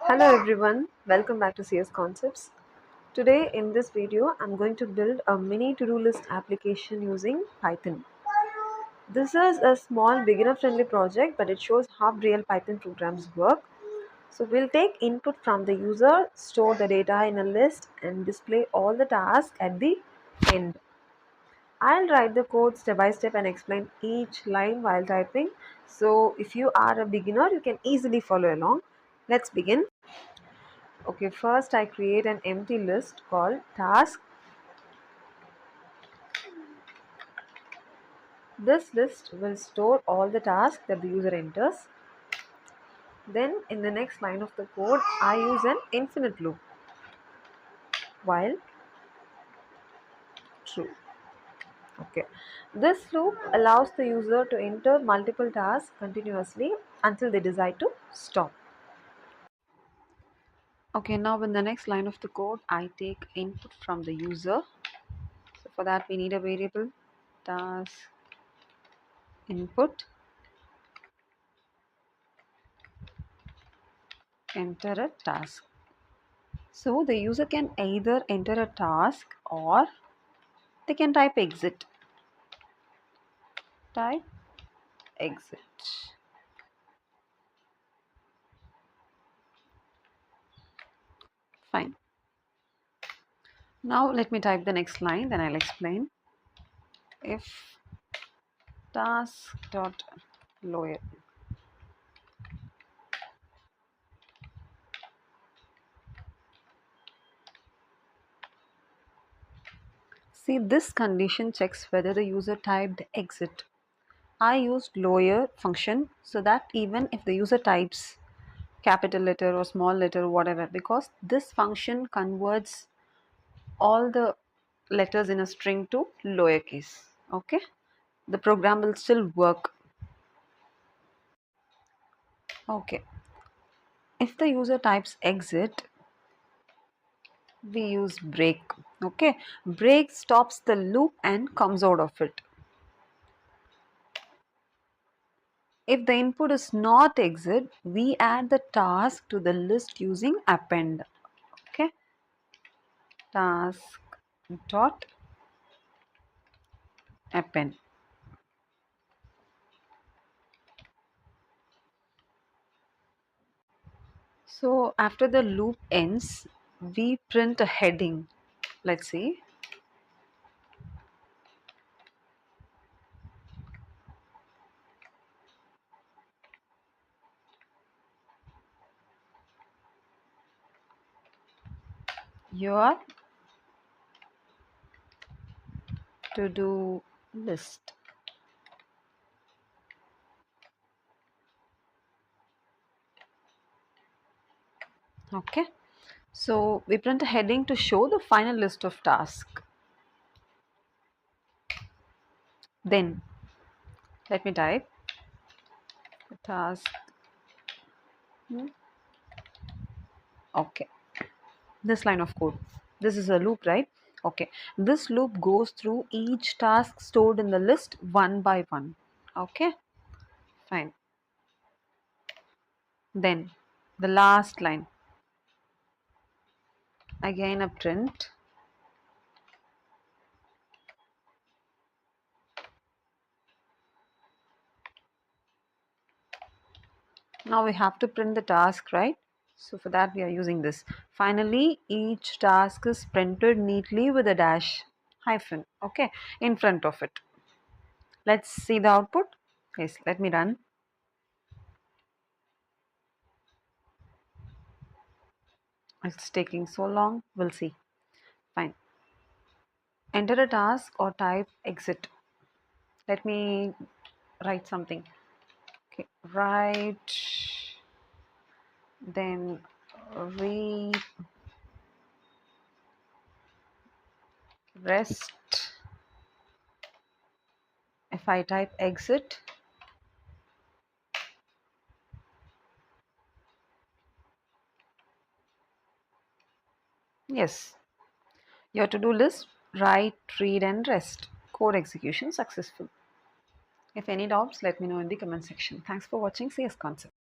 Hello everyone, welcome back to CS Concepts. Today in this video, I'm going to build a mini to-do list application using Python. This is a small beginner-friendly project, but it shows how real Python programs work. So we'll take input from the user, store the data in a list, and display all the tasks at the end. I'll write the code step by step and explain each line while typing. So if you are a beginner, you can easily follow along. Let's begin. Okay, first I create an empty list called task. This list will store all the tasks that the user enters. Then in the next line of the code, I use an infinite loop while true. Okay, this loop allows the user to enter multiple tasks continuously until they decide to stop. Okay, now in the next line of the code, I take input from the user. So for that, we need a variable task input, enter a task. So the user can either enter a task or they can type exit. Type exit. Fine. Now let me type the next line, then I'll explain. If task dot lower. See, this condition checks whether the user typed exit. I used lower function so that even if the user types capital letter or small letter, whatever, because this function converts all the letters in a string to lowercase. Okay, the program will still work. Okay, if the user types exit, we use break. Okay, break stops the loop and comes out of it. If the input is not exit, we add the task to the list using append. Okay, task dot append. So after the loop ends, we print a heading. Let's see. Your to do list. Okay, so we print a heading to show the final list of tasks. Then let me type task. Okay, this line of code, this is a loop, right? Okay, this loop goes through each task stored in the list one by one. Okay, fine. Then the last line, again a print. Now we have to print the task, right? So for that we are using this. Finally, each task is printed neatly with a dash hyphen, okay, in front of it. Let's see the output. Yes, let me run. It's taking so long. We'll see. Fine. Enter a task or type exit. Let me write something. Okay, write, then read, rest. If I type exit, yes, your to-do list, write, read and rest. Code execution successful. If any doubts, let me know in the comment section. Thanks for watching CS Concept.